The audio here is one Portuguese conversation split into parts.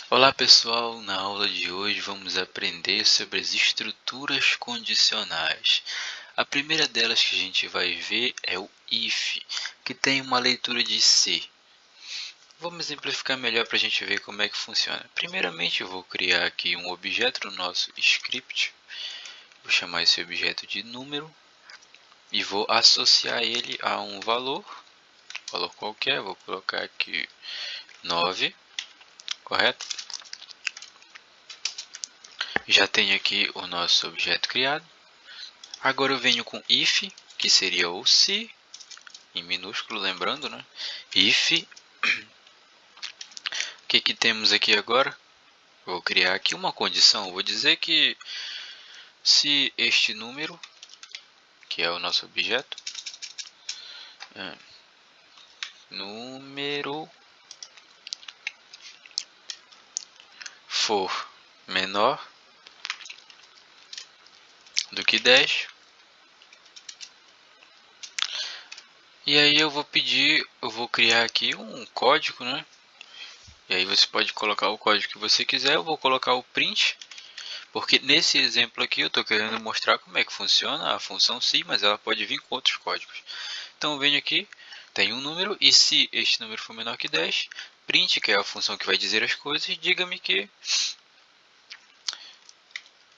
Olá pessoal, na aula de hoje vamos aprender sobre as estruturas condicionais. A primeira delas que a gente vai ver é o if, que tem uma leitura de se. Vamos exemplificar melhor para a gente ver como é que funciona. Primeiramente eu vou criar aqui um objeto no nosso script. Vou chamar esse objeto de número e vou associar ele a um valor qualquer. Vou colocar aqui 9, correto? Já tenho aqui o nosso objeto criado. Agora eu venho com if, que seria o se, em minúsculo, lembrando, né? If, o que temos aqui agora? Vou criar aqui uma condição. Vou dizer que se este número, que é o nosso objeto, número for menor do que 10, e aí eu vou criar aqui um código, né? E aí você pode colocar o código que você quiser. Eu vou colocar o print, porque nesse exemplo aqui eu estou querendo mostrar como é que funciona a função se, mas ela pode vir com outros códigos. Então eu venho aqui, tem um número, e se este número for menor que 10, print, que é a função que vai dizer as coisas, diga-me que...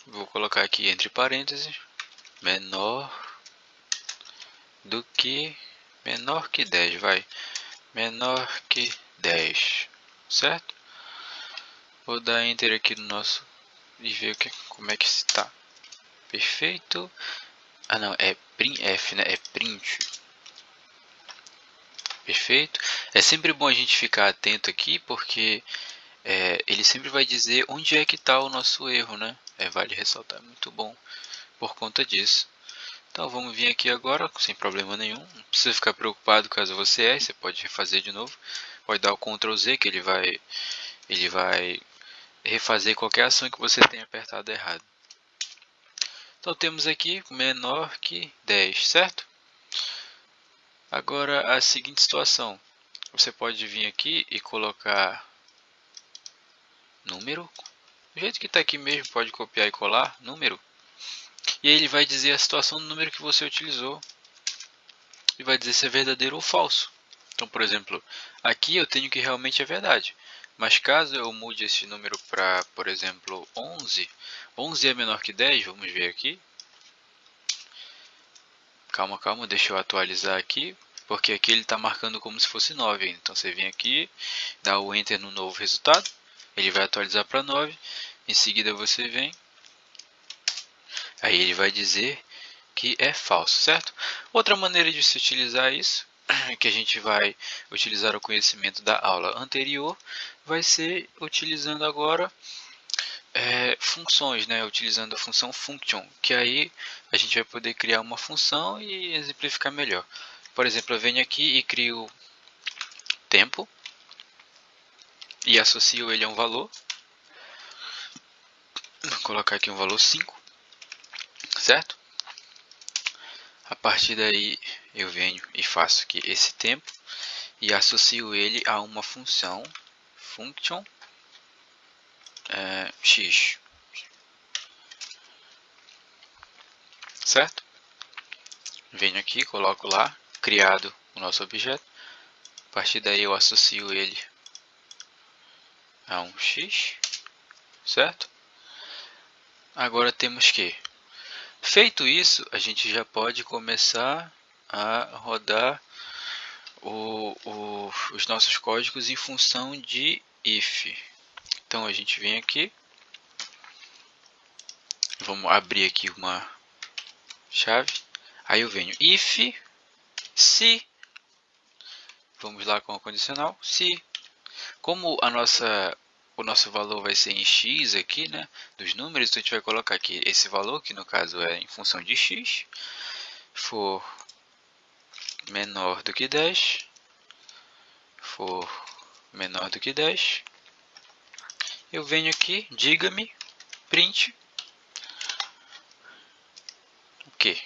Vou colocar aqui entre parênteses, menor que 10, vai. Menor que 10, certo? Vou dar enter aqui no nosso e ver como é que está. Perfeito. Ah não, é printf, né? É print. Perfeito. É sempre bom a gente ficar atento aqui, porque ele sempre vai dizer onde é que está o nosso erro, né? Vale ressaltar, muito bom por conta disso. Então vamos vir aqui agora, sem problema nenhum. Não precisa ficar preocupado caso você erre, você pode refazer de novo. Pode dar o Ctrl Z, que ele vai refazer qualquer ação que você tenha apertado errado. Então temos aqui menor que 10, certo? Agora a seguinte situação. Você pode vir aqui e colocar número. Do jeito que está aqui mesmo, pode copiar e colar número. E aí ele vai dizer a situação do número que você utilizou. E vai dizer se é verdadeiro ou falso. Então, por exemplo, aqui eu tenho que realmente é verdade. Mas caso eu mude esse número para, por exemplo, 11. 11 é menor que 10, vamos ver aqui. Calma, deixa eu atualizar aqui. Porque aqui ele está marcando como se fosse 9. Então você vem aqui, dá o Enter no novo resultado. Ele vai atualizar para 9. Em seguida você vem. Aí ele vai dizer que é falso, certo? Outra maneira de se utilizar isso, que a gente vai utilizar o conhecimento da aula anterior, vai ser utilizando agora funções, né? Utilizando a função function, que aí a gente vai poder criar uma função e exemplificar melhor. Por exemplo, eu venho aqui e crio tempo e associo ele a um valor. Vou colocar aqui um valor 5, certo? A partir daí eu venho e faço aqui esse tempo e associo ele a uma função function x, certo? Venho aqui, coloco lá, criado o nosso objeto. A partir daí eu associo ele a um x, certo? Agora temos que, feito isso, a gente já pode começar a rodar os nossos códigos em função de if. Então a gente vem aqui, vamos abrir aqui uma chave, aí eu venho if, se, vamos lá com a condicional, se, como o nosso valor vai ser em x aqui, né, dos números, então a gente vai colocar aqui esse valor, que no caso é em função de x, for menor do que 10, for menor do que 10, eu venho aqui, diga-me, print, o quê?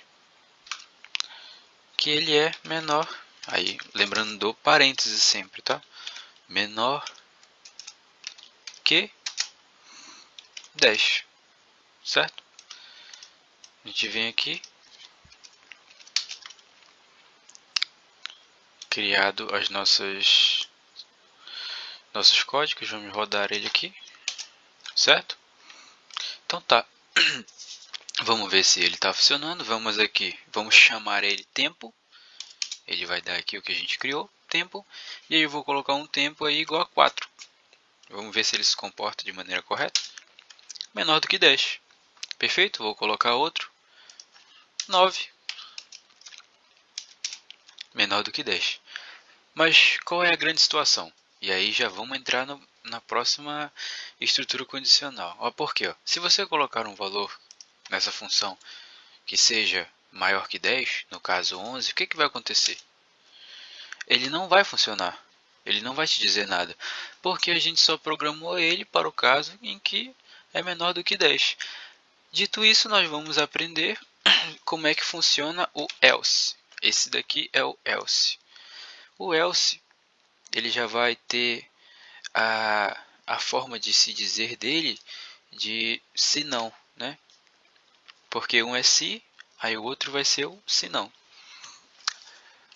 Que ele é menor, aí lembrando do parênteses sempre, tá? Menor que 10, certo? A gente vem aqui, criado as nossos códigos, vamos rodar ele aqui, certo? Então tá, vamos ver se ele está funcionando. Vamos aqui, vamos chamar ele tempo. Ele vai dar aqui o que a gente criou, tempo. E aí eu vou colocar um tempo aí igual a 4. Vamos ver se ele se comporta de maneira correta. Menor do que 10. Perfeito, vou colocar outro. 9. Menor do que 10. Mas qual é a grande situação? E aí já vamos entrar na próxima estrutura condicional. Ó, por quê? Ó, se você colocar um valor nessa função que seja maior que 10, no caso 11, o que vai acontecer? Ele não vai funcionar. Ele não vai te dizer nada. Porque a gente só programou ele para o caso em que é menor do que 10. Dito isso, nós vamos aprender como é que funciona o else. Esse daqui é o else. O else, ele já vai ter a forma de se dizer dele de se não, né? Porque um é se, aí o outro vai ser o se não.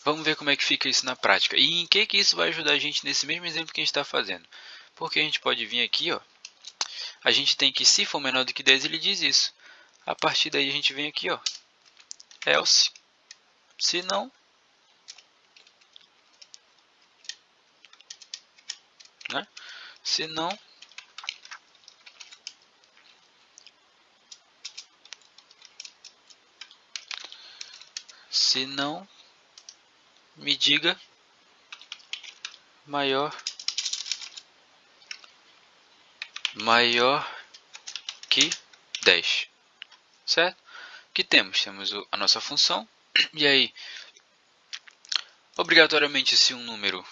Vamos ver como é que fica isso na prática. E em que isso vai ajudar a gente nesse mesmo exemplo que a gente está fazendo. Porque a gente pode vir aqui, ó. A gente tem que, se for menor do que 10, ele diz isso. A partir daí a gente vem aqui, ó. Else. Se não, né? Se não, me diga maior que 10, certo? Que temos a nossa função, e aí, obrigatoriamente, se um número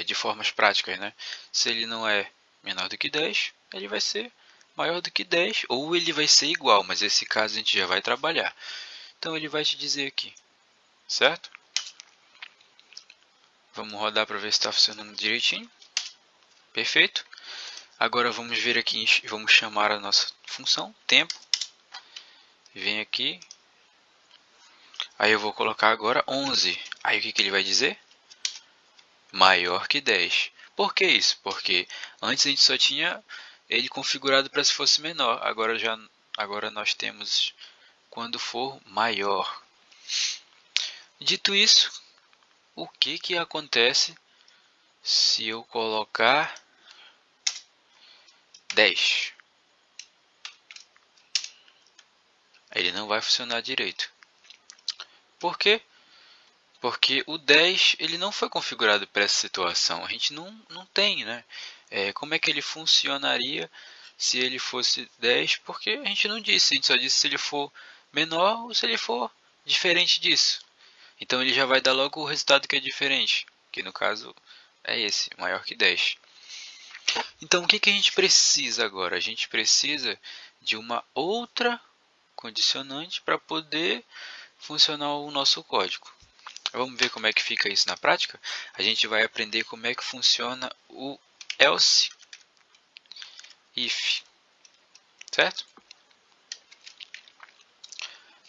de formas práticas, né? Se ele não é menor do que 10, ele vai ser maior do que 10, ou ele vai ser igual, mas esse caso a gente já vai trabalhar. Então ele vai te dizer aqui, certo? Vamos rodar para ver se está funcionando direitinho. Perfeito. Agora vamos ver aqui, vamos chamar a nossa função, tempo. Vem aqui. Aí eu vou colocar agora 11. Aí o que ele vai dizer? Maior que 10. Por que isso? Porque antes a gente só tinha ele configurado para se fosse menor. Agora nós temos quando for maior. Dito isso, o que acontece se eu colocar 10? Ele não vai funcionar direito. Por quê? Porque o 10 ele não foi configurado para essa situação. A gente não tem, né? Como é que ele funcionaria se ele fosse 10? Porque a gente não disse. A gente só disse se ele for menor ou se ele for diferente disso. Então ele já vai dar logo o resultado que é diferente. Que no caso é esse, maior que 10. Então o que a gente precisa agora? A gente precisa de uma outra condicionante para poder funcionar o nosso código. Vamos ver como é que fica isso na prática? A gente vai aprender como é que funciona o else if, certo?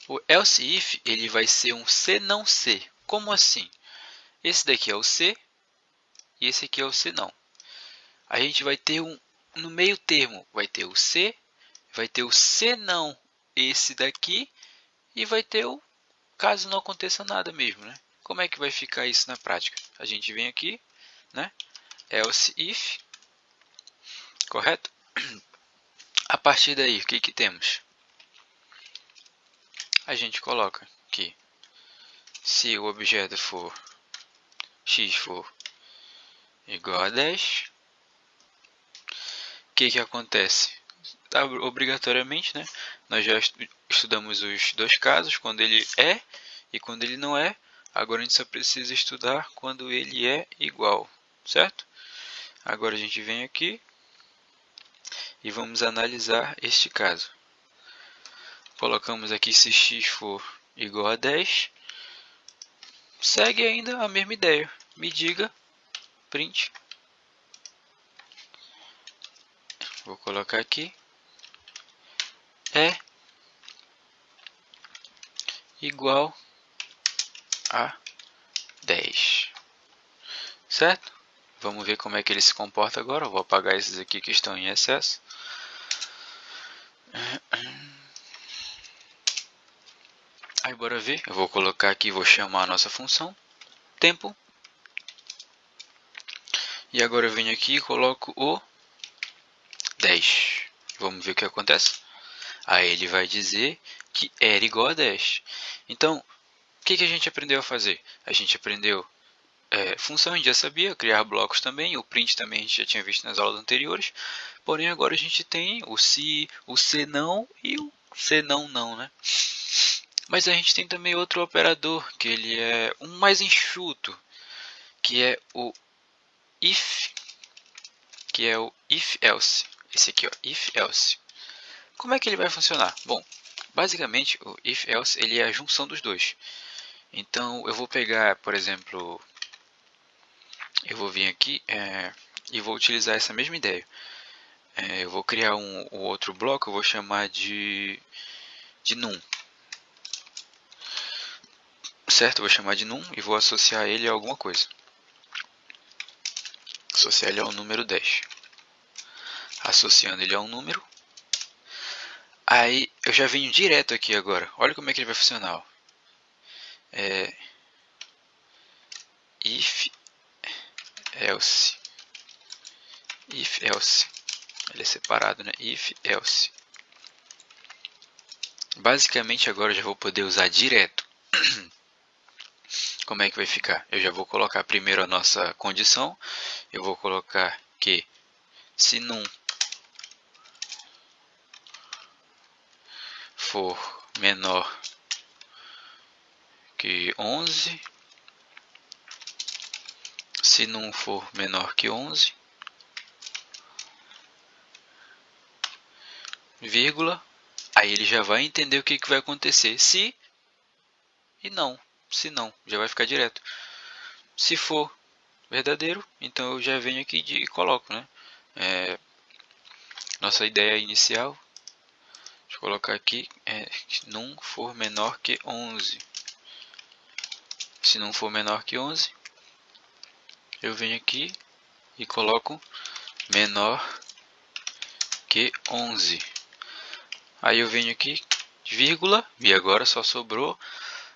O else if ele vai ser um se não se. Como assim? Esse daqui é o se e esse aqui é o se não. A gente vai ter no meio termo, vai ter o se, vai ter o se não esse daqui e vai ter o caso não aconteça nada mesmo, né? Como é que vai ficar isso na prática? A gente vem aqui, né? Else if, correto? A partir daí, o que temos? A gente coloca que se o objeto for x for igual a 10, o que acontece? Obrigatoriamente, né? Nós já estudamos os dois casos, quando ele é e quando ele não é. Agora a gente só precisa estudar quando ele é igual, certo? Agora a gente vem aqui e vamos analisar este caso. Colocamos aqui se x for igual a 10. Segue ainda a mesma ideia. Me diga, print, vou colocar aqui, é igual a 10, certo? Vamos ver como é que ele se comporta agora. Eu vou apagar esses aqui que estão em excesso. Aí bora ver, eu vou colocar aqui, vou chamar a nossa função, tempo. E agora eu venho aqui e coloco o 10. Vamos ver o que acontece. Aí ele vai dizer que era igual a 10. Então, o que a gente aprendeu a fazer? A gente aprendeu função, a gente já sabia, criar blocos também, o print também a gente já tinha visto nas aulas anteriores. Porém agora a gente tem o se, o se não e o se não não, né? Mas a gente tem também outro operador, que ele é um mais enxuto, que é o if, que é o if else. Esse aqui, ó, if else. Como é que ele vai funcionar? Bom, basicamente o if else ele é a junção dos dois. Então eu vou pegar, por exemplo, eu vou vir aqui e vou utilizar essa mesma ideia. Eu vou criar um outro bloco, eu vou chamar de num. Certo? Eu vou chamar de num e vou associar ele a alguma coisa. Associar ele ao número 10. Associando ele a um número. Aí eu já venho direto aqui agora. Olha como é que ele vai funcionar. Ó. If else. If else. Ele é separado, né? If else. Basicamente agora eu já vou poder usar direto. Como é que vai ficar? Eu já vou colocar primeiro a nossa condição. Eu vou colocar que se num for menor que 11, se num for menor que 11, vírgula, aí ele já vai entender o que vai acontecer. Se e não, se não, já vai ficar direto. Se for verdadeiro, então eu já venho aqui e coloco, né? Nossa ideia inicial, deixa eu colocar aqui, num for menor que 11. Se não for menor que 11, eu venho aqui e coloco menor que 11. Aí eu venho aqui, vírgula, e agora só sobrou,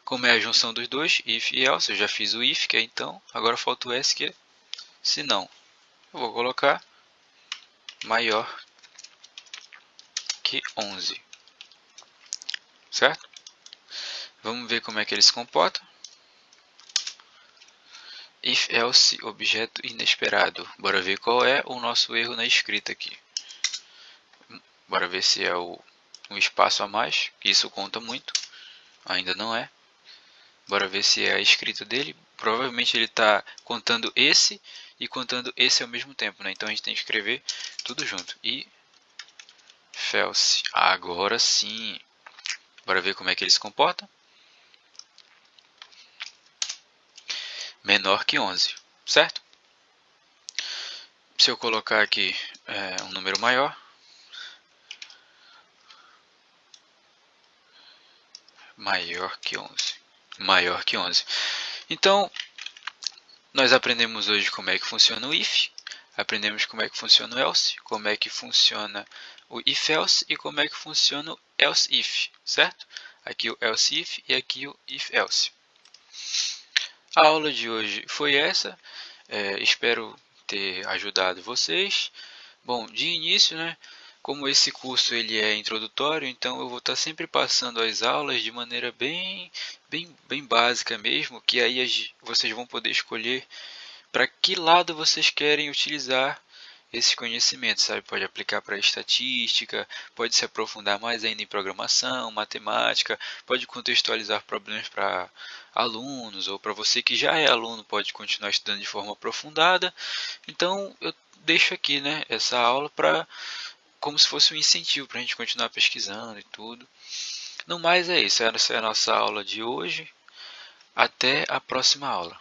como é a junção dos dois, if e else, eu já fiz o if, que é então, agora falta o else, que é se não. Eu vou colocar maior que 11. Certo? Vamos ver como é que ele se comporta. If else objeto inesperado. Bora ver qual é o nosso erro na escrita aqui. Bora ver se é um espaço a mais, que isso conta muito. Ainda não é. Bora ver se é a escrita dele. Provavelmente ele está contando esse e contando esse ao mesmo tempo, né? Então a gente tem que escrever tudo junto. E else. Agora sim. Bora ver como é que ele se comporta. Menor que 11, certo? Se eu colocar aqui um número maior, maior que 11, maior que 11. Então, nós aprendemos hoje como é que funciona o if, aprendemos como é que funciona o else, como é que funciona o if else e como é que funciona o else if, certo? Aqui o else if e aqui o if else. A aula de hoje foi essa, espero ter ajudado vocês. Bom, de início, né, como esse curso ele é introdutório, então eu vou estar sempre passando as aulas de maneira bem básica mesmo, que aí vocês vão poder escolher para que lado vocês querem utilizar esses conhecimentos, sabe? Pode aplicar para estatística, pode se aprofundar mais ainda em programação, matemática, pode contextualizar problemas para alunos ou para você que já é aluno, pode continuar estudando de forma aprofundada. Então eu deixo aqui, né, essa aula para como se fosse um incentivo para a gente continuar pesquisando e tudo. No mais é isso, essa é a nossa aula de hoje. Até a próxima aula.